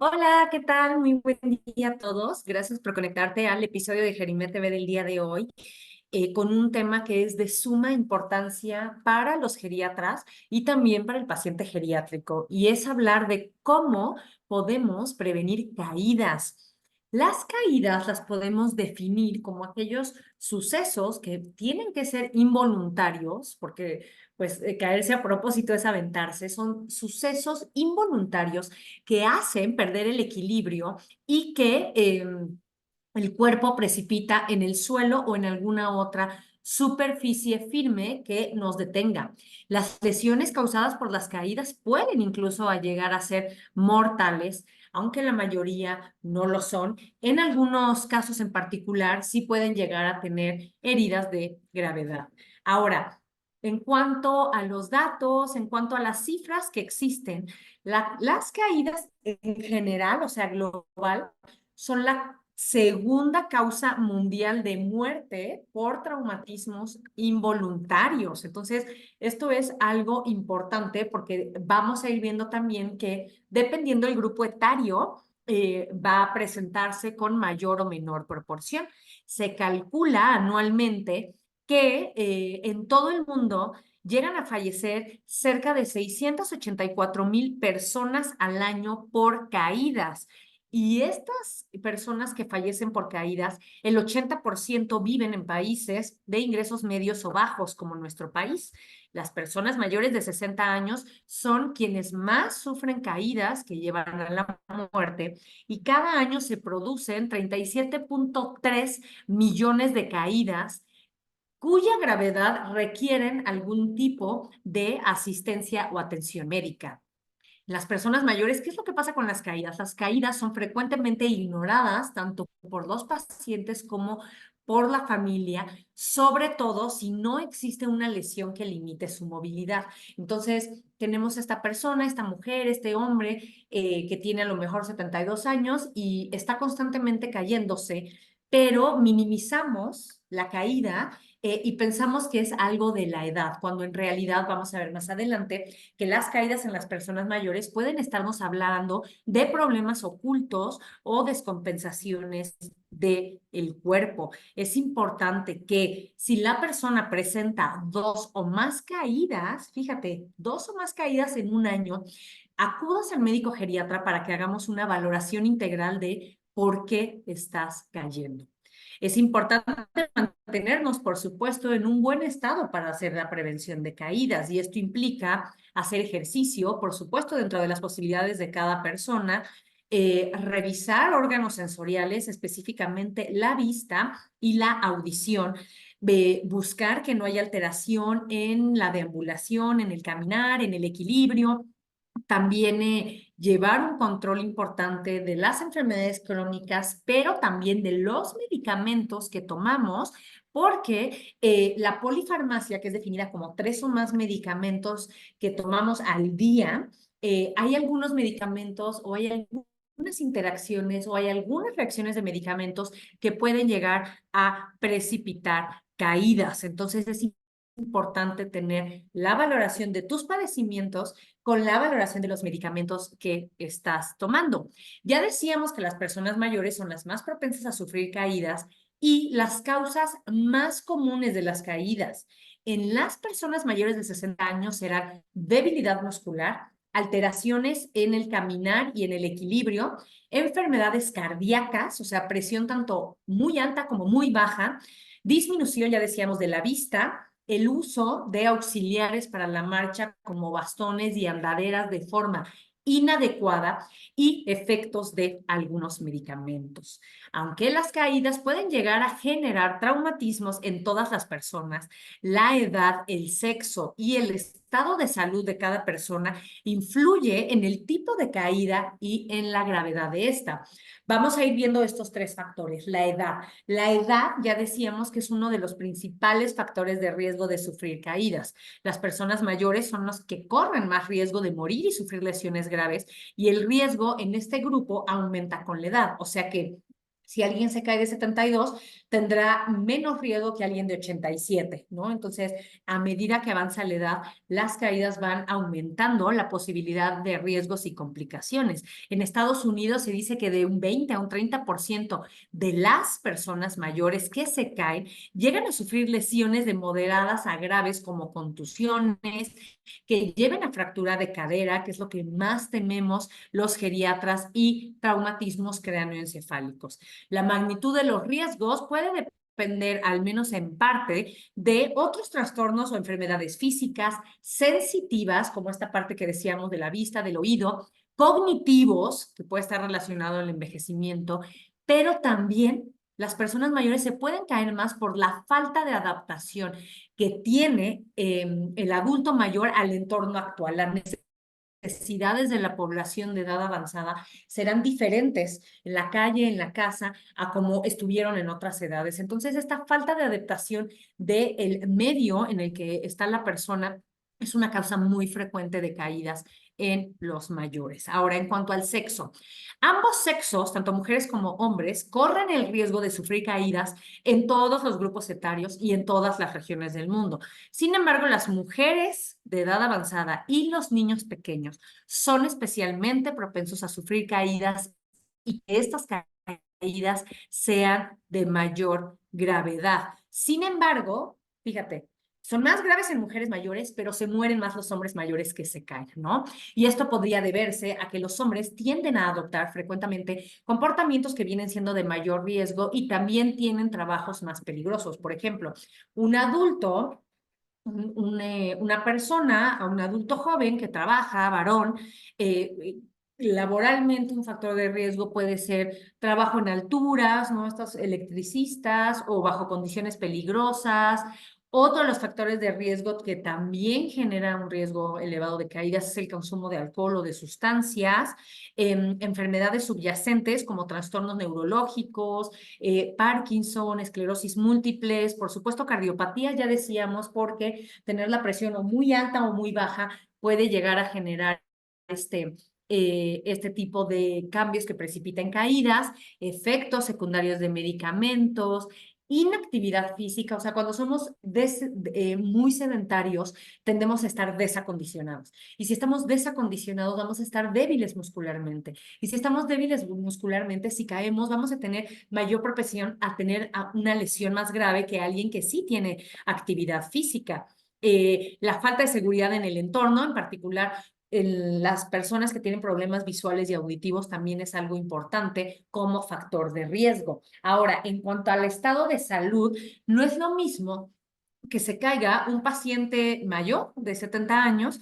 Hola, ¿qué tal? Muy buen día a todos. Gracias por conectarte al episodio de Jerime TV del día de hoy, con un tema que es de suma importancia para los geriatras y también para el paciente geriátrico, y es hablar de cómo podemos prevenir caídas. Las caídas las podemos definir como aquellos sucesos que tienen que ser involuntarios, porque pues caerse a propósito es aventarse, son sucesos involuntarios que hacen perder el equilibrio y que el cuerpo precipita en el suelo o en alguna otra superficie firme que nos detenga. Las lesiones causadas por las caídas pueden incluso llegar a ser mortales, aunque la mayoría no lo son. En algunos casos en particular sí pueden llegar a tener heridas de gravedad. Ahora, en cuanto a los datos, en cuanto a las cifras que existen, las caídas en general, o sea, global, son la segunda causa mundial de muerte por traumatismos involuntarios. Entonces, esto es algo importante porque vamos a ir viendo también que dependiendo del grupo etario, va a presentarse con mayor o menor proporción. Se calcula anualmente que en todo el mundo llegan a fallecer cerca de 684,000 personas al año por caídas. Y estas personas que fallecen por caídas, el 80% viven en países de ingresos medios o bajos, como nuestro país. Las personas mayores de 60 años son quienes más sufren caídas que llevan a la muerte, y cada año se producen 37,3 millones de caídas cuya gravedad requieren algún tipo de asistencia o atención médica. Las personas mayores, ¿qué es lo que pasa con las caídas? Las caídas son frecuentemente ignoradas tanto por los pacientes como por la familia, sobre todo si no existe una lesión que limite su movilidad. Entonces, tenemos esta persona, esta mujer, este hombre que tiene a lo mejor 72 años y está constantemente cayéndose, pero minimizamos la caída y pensamos que es algo de la edad, cuando en realidad vamos a ver más adelante que las caídas en las personas mayores pueden estarnos hablando de problemas ocultos o descompensaciones del cuerpo. Es importante que si la persona presenta dos o más caídas, fíjate, dos o más caídas en un año, acudas al médico geriatra para que hagamos una valoración integral de por qué estás cayendo. Es importante mantenernos, por supuesto, en un buen estado para hacer la prevención de caídas, y esto implica hacer ejercicio, por supuesto, dentro de las posibilidades de cada persona, revisar órganos sensoriales, específicamente la vista y la audición, buscar que no haya alteración en la deambulación, en el caminar, en el equilibrio. También llevar un control importante de las enfermedades crónicas, pero también de los medicamentos que tomamos, porque la polifarmacia, que es definida como 3 o más medicamentos que tomamos al día, hay algunos medicamentos o hay algunas interacciones o hay algunas reacciones de medicamentos que pueden llegar a precipitar caídas. Entonces es importante tener la valoración de tus padecimientos con la valoración de los medicamentos que estás tomando. Ya decíamos que las personas mayores son las más propensas a sufrir caídas, y las causas más comunes de las caídas en las personas mayores de 60 años serán debilidad muscular, alteraciones en el caminar y en el equilibrio, enfermedades cardíacas, o sea, presión tanto muy alta como muy baja, disminución, ya decíamos, de la vista, el uso de auxiliares para la marcha como bastones y andaderas de forma inadecuada, y efectos de algunos medicamentos. Aunque las caídas pueden llegar a generar traumatismos en todas las personas, la edad, el sexo y el estado de salud de cada persona influye en el tipo de caída y en la gravedad de esta. Vamos a ir viendo estos 3 factores. La edad. La edad, ya decíamos que es uno de los principales factores de riesgo de sufrir caídas. Las personas mayores son los que corren más riesgo de morir y sufrir lesiones graves, y el riesgo en este grupo aumenta con la edad. O sea que Si alguien se cae de 72, tendrá menos riesgo que alguien de 87, ¿no? Entonces, a medida que avanza la edad, las caídas van aumentando la posibilidad de riesgos y complicaciones. En Estados Unidos se dice que de un 20 a un 30% de las personas mayores que se caen llegan a sufrir lesiones de moderadas a graves como contusiones, que lleven a fractura de cadera, que es lo que más tememos los geriatras, y traumatismos cráneoencefálicos. La magnitud de los riesgos puede depender, al menos en parte, de otros trastornos o enfermedades físicas sensitivas, como esta parte que decíamos de la vista, del oído, cognitivos, que puede estar relacionado al envejecimiento, pero también las personas mayores se pueden caer más por la falta de adaptación que tiene el adulto mayor al entorno actual. Las necesidades de la población de edad avanzada serán diferentes en la calle, en la casa, a como estuvieron en otras edades. Entonces, esta falta de adaptación del medio en el que está la persona es una causa muy frecuente de caídas en los mayores. Ahora, en cuanto al sexo, ambos sexos, tanto mujeres como hombres, corren el riesgo de sufrir caídas en todos los grupos etarios y en todas las regiones del mundo. Sin embargo, las mujeres de edad avanzada y los niños pequeños son especialmente propensos a sufrir caídas, y que estas caídas sean de mayor gravedad. Sin embargo, fíjate, son más graves en mujeres mayores, pero se mueren más los hombres mayores que se caen, ¿no? Y esto podría deberse a que los hombres tienden a adoptar frecuentemente comportamientos que vienen siendo de mayor riesgo y también tienen trabajos más peligrosos. Por ejemplo, un adulto, una persona, a un adulto joven que trabaja, varón, laboralmente un factor de riesgo puede ser trabajo en alturas, ¿no? Estos electricistas, o bajo condiciones peligrosas. Otro de los factores de riesgo que también genera un riesgo elevado de caídas es el consumo de alcohol o de sustancias, enfermedades subyacentes como trastornos neurológicos, Parkinson, esclerosis múltiples, por supuesto cardiopatía, ya decíamos, porque tener la presión o muy alta o muy baja puede llegar a generar este tipo de cambios que precipitan caídas, efectos secundarios de medicamentos, inactividad física. O sea, cuando somos muy sedentarios, tendemos a estar desacondicionados. Y si estamos desacondicionados, vamos a estar débiles muscularmente. Y si estamos débiles muscularmente, si caemos, vamos a tener mayor propensión a tener una lesión más grave que alguien que sí tiene actividad física. La falta de seguridad en el entorno, en particular en las personas que tienen problemas visuales y auditivos, también es algo importante como factor de riesgo. Ahora, en cuanto al estado de salud, no es lo mismo que se caiga un paciente mayor de 70 años,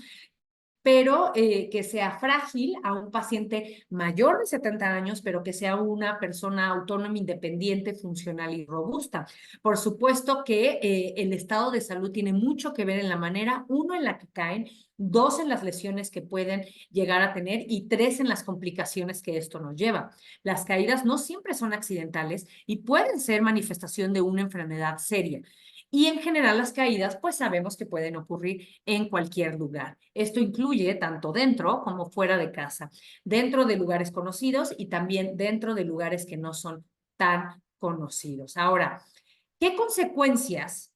pero que sea frágil, a un paciente mayor de 70 años, pero que sea una persona autónoma, independiente, funcional y robusta. Por supuesto que el estado de salud tiene mucho que ver en la manera, uno, en la que caen, dos, en las lesiones que pueden llegar a tener, y tres, en las complicaciones que esto nos lleva. Las caídas no siempre son accidentales y pueden ser manifestación de una enfermedad seria. Y en general las caídas, pues sabemos que pueden ocurrir en cualquier lugar. Esto incluye tanto dentro como fuera de casa, dentro de lugares conocidos y también dentro de lugares que no son tan conocidos. Ahora, ¿qué consecuencias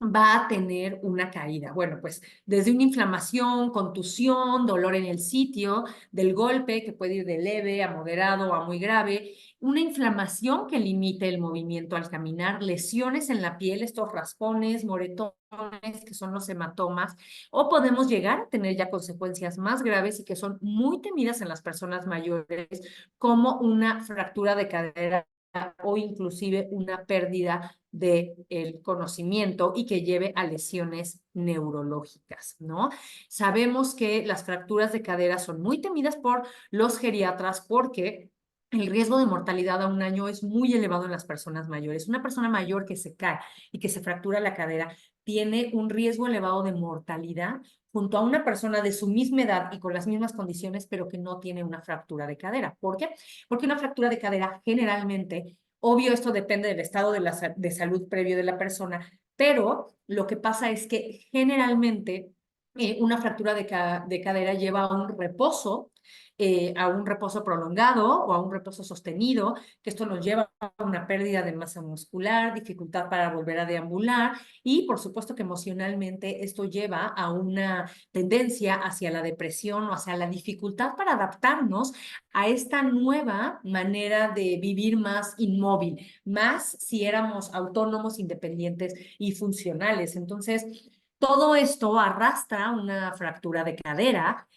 va a tener una caída? Bueno, pues desde una inflamación, contusión, dolor en el sitio del golpe, que puede ir de leve a moderado o a muy grave, una inflamación que limite el movimiento al caminar, lesiones en la piel, estos raspones, moretones, que son los hematomas, o podemos llegar a tener ya consecuencias más graves y que son muy temidas en las personas mayores, como una fractura de cadera o inclusive una pérdida del conocimiento, y que lleve a lesiones neurológicas, ¿no? Sabemos que las fracturas de cadera son muy temidas por los geriatras porque el riesgo de mortalidad a un año es muy elevado en las personas mayores. Una persona mayor que se cae y que se fractura la cadera tiene un riesgo elevado de mortalidad junto a una persona de su misma edad y con las mismas condiciones, pero que no tiene una fractura de cadera. ¿Por qué? Porque una fractura de cadera generalmente, obvio, esto depende del estado de salud previo de la persona, pero lo que pasa es que generalmente una fractura de cadera lleva a un reposo prolongado o a un reposo sostenido, que esto nos lleva a una pérdida de masa muscular, dificultad para volver a deambular y por supuesto que emocionalmente esto lleva a una tendencia hacia la depresión o hacia la dificultad para adaptarnos a esta nueva manera de vivir más inmóvil, más si éramos autónomos, independientes y funcionales. Entonces, todo esto arrastra una fractura de cadera,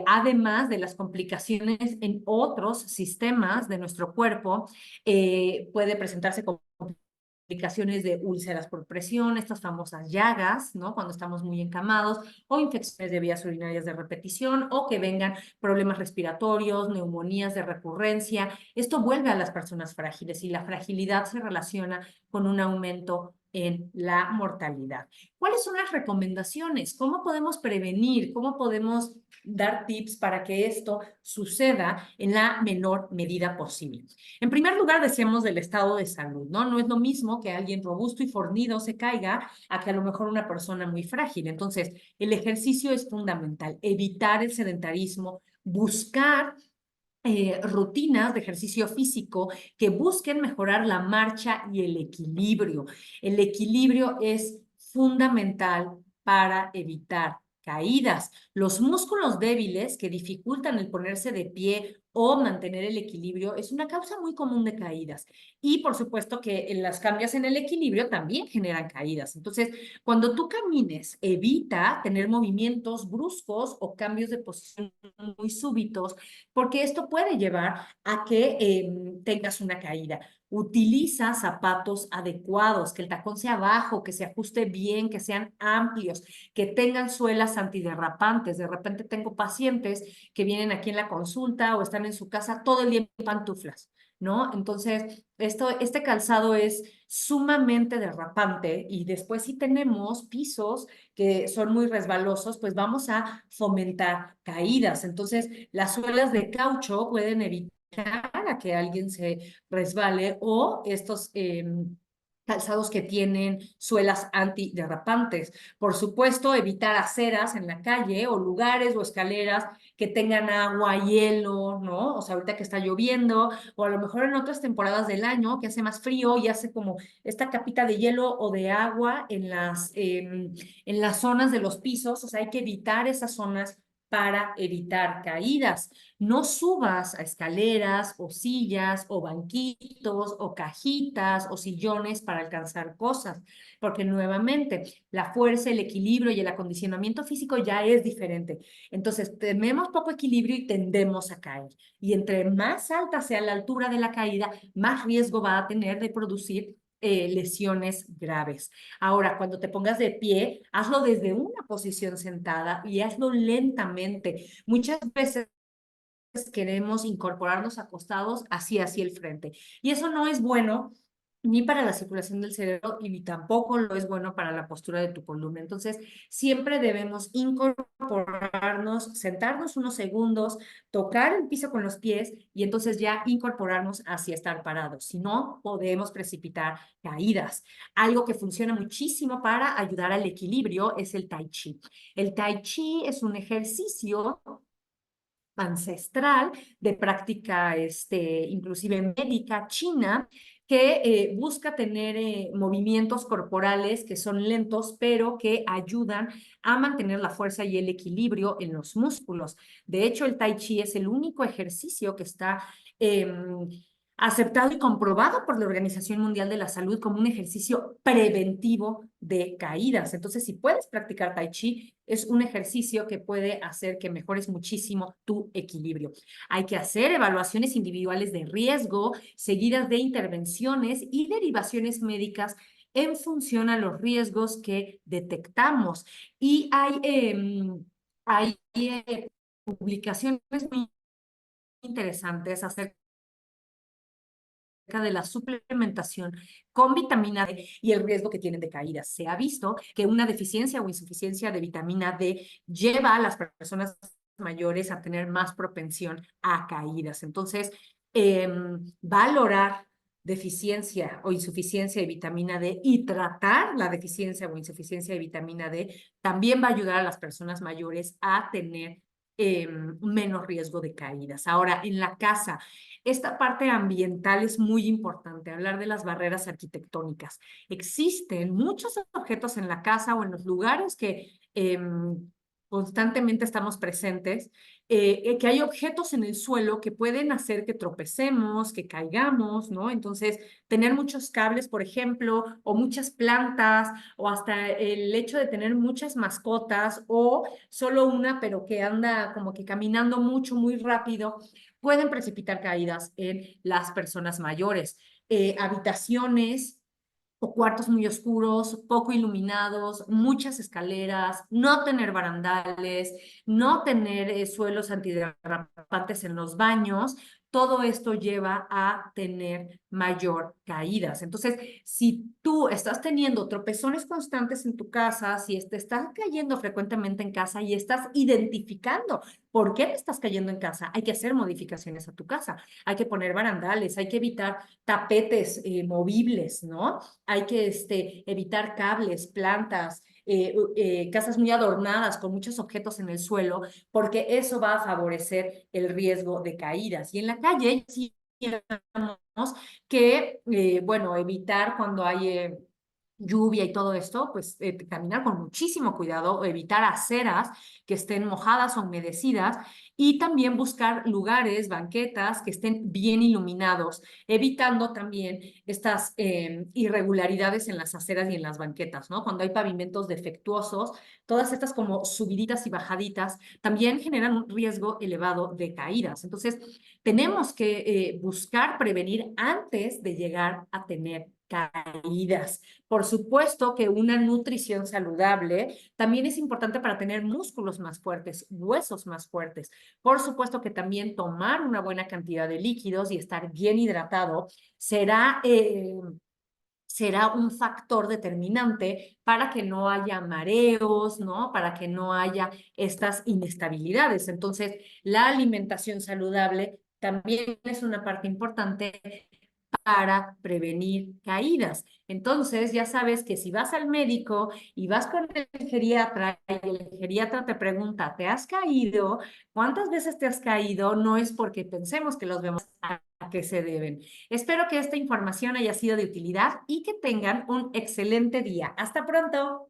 además de las complicaciones en otros sistemas de nuestro cuerpo. Puede presentarse con complicaciones de úlceras por presión, estas famosas llagas, ¿no? Cuando estamos muy encamados, o infecciones de vías urinarias de repetición, o que vengan problemas respiratorios, neumonías de recurrencia. Esto vuelve a las personas frágiles y la fragilidad se relaciona con un aumento en la mortalidad. ¿Cuáles son las recomendaciones? ¿Cómo podemos prevenir? ¿Cómo podemos dar tips para que esto suceda en la menor medida posible? En primer lugar, decíamos del estado de salud, ¿no? No es lo mismo que alguien robusto y fornido se caiga a que a lo mejor una persona muy frágil. Entonces, el ejercicio es fundamental, evitar el sedentarismo, buscar rutinas de ejercicio físico que busquen mejorar la marcha y el equilibrio. El equilibrio es fundamental para evitar caídas. Los músculos débiles que dificultan el ponerse de pie o mantener el equilibrio es una causa muy común de caídas. Y por supuesto que en las cambios en el equilibrio también generan caídas. Entonces, cuando tú camines, evita tener movimientos bruscos o cambios de posición muy súbitos porque esto puede llevar a que tengas una caída. Utiliza zapatos adecuados, que el tacón sea bajo, que se ajuste bien, que sean amplios, que tengan suelas antiderrapantes. De repente tengo pacientes que vienen aquí en la consulta o están en su casa todo el día en pantuflas, ¿no? Entonces, este calzado es sumamente derrapante y después si tenemos pisos que son muy resbalosos, pues vamos a fomentar caídas. Entonces, las suelas de caucho pueden evitar a que alguien se resbale o estos calzados que tienen suelas antiderrapantes. Por supuesto, evitar aceras en la calle o lugares o escaleras que tengan agua, hielo, ¿no? O sea, ahorita que está lloviendo o a lo mejor en otras temporadas del año que hace más frío y hace como esta capita de hielo o de agua en las zonas de los pisos. O sea, hay que evitar esas zonas para evitar caídas. No subas a escaleras o sillas o banquitos o cajitas o sillones para alcanzar cosas, porque nuevamente la fuerza, el equilibrio y el acondicionamiento físico ya es diferente. Entonces, tenemos poco equilibrio y tendemos a caer. Y entre más alta sea la altura de la caída, más riesgo va a tener de producir lesiones graves. Ahora, cuando te pongas de pie, hazlo desde una posición sentada y hazlo lentamente. Muchas veces queremos incorporarnos acostados hacia el frente. Y eso no es bueno ni para la circulación del cerebro y ni tampoco lo es bueno para la postura de tu columna. Entonces, siempre debemos incorporarnos, sentarnos unos segundos, tocar el piso con los pies y entonces ya incorporarnos hacia estar parados. Si no, podemos precipitar caídas. Algo que funciona muchísimo para ayudar al equilibrio es el tai chi. El tai chi es un ejercicio ancestral de práctica inclusive médica china que busca tener movimientos corporales que son lentos, pero que ayudan a mantener la fuerza y el equilibrio en los músculos. De hecho, el Tai Chi es el único ejercicio que está aceptado y comprobado por la Organización Mundial de la Salud como un ejercicio preventivo de caídas. Entonces, si puedes practicar Tai Chi, es un ejercicio que puede hacer que mejores muchísimo tu equilibrio. Hay que hacer evaluaciones individuales de riesgo, seguidas de intervenciones y derivaciones médicas en función a los riesgos que detectamos. Y hay publicaciones muy interesantes acerca de la suplementación con vitamina D y el riesgo que tienen de caídas. Se ha visto que una deficiencia o insuficiencia de vitamina D lleva a las personas mayores a tener más propensión a caídas. Entonces, valorar deficiencia o insuficiencia de vitamina D y tratar la deficiencia o insuficiencia de vitamina D, también va a ayudar a las personas mayores a tener menos riesgo de caídas. Ahora, en la casa, esta parte ambiental es muy importante, hablar de las barreras arquitectónicas. Existen muchos objetos en la casa o en los lugares que constantemente estamos presentes, que hay objetos en el suelo que pueden hacer que tropecemos, que caigamos, ¿no? Entonces, tener muchos cables, por ejemplo, o muchas plantas, o hasta el hecho de tener muchas mascotas, o solo una, pero que anda como que caminando mucho, muy rápido, pueden precipitar caídas en las personas mayores. Habitaciones o cuartos muy oscuros, poco iluminados, muchas escaleras, no tener barandales, no tener suelos antiderrapantes en los baños, todo esto lleva a tener mayor caídas. Entonces, si tú estás teniendo tropezones constantes en tu casa, si te estás cayendo frecuentemente en casa y estás identificando por qué te estás cayendo en casa, hay que hacer modificaciones a tu casa, hay que poner barandales, hay que evitar tapetes movibles, ¿no? Hay que evitar cables, plantas, casas muy adornadas con muchos objetos en el suelo, porque eso va a favorecer el riesgo de caídas. Y en la calle, sí, que, bueno, evitar cuando hay lluvia y todo esto, pues caminar con muchísimo cuidado, evitar aceras que estén mojadas o humedecidas y también buscar lugares, banquetas que estén bien iluminados, evitando también estas irregularidades en las aceras y en las banquetas, ¿no? Cuando hay pavimentos defectuosos, todas estas como subiditas y bajaditas también generan un riesgo elevado de caídas. Entonces, tenemos que buscar prevenir antes de llegar a tener caídas. Por supuesto que una nutrición saludable también es importante para tener músculos más fuertes, huesos más fuertes. Por supuesto que también tomar una buena cantidad de líquidos y estar bien hidratado será un factor determinante para que no haya mareos, ¿no? Para que no haya estas inestabilidades. Entonces, la alimentación saludable también es una parte importante para prevenir caídas. Entonces, ya sabes que si vas al médico y vas con el geriatra y el geriatra te pregunta, ¿te has caído? ¿Cuántas veces te has caído? No es porque pensemos que los vemos a qué se deben. Espero que esta información haya sido de utilidad y que tengan un excelente día. Hasta pronto.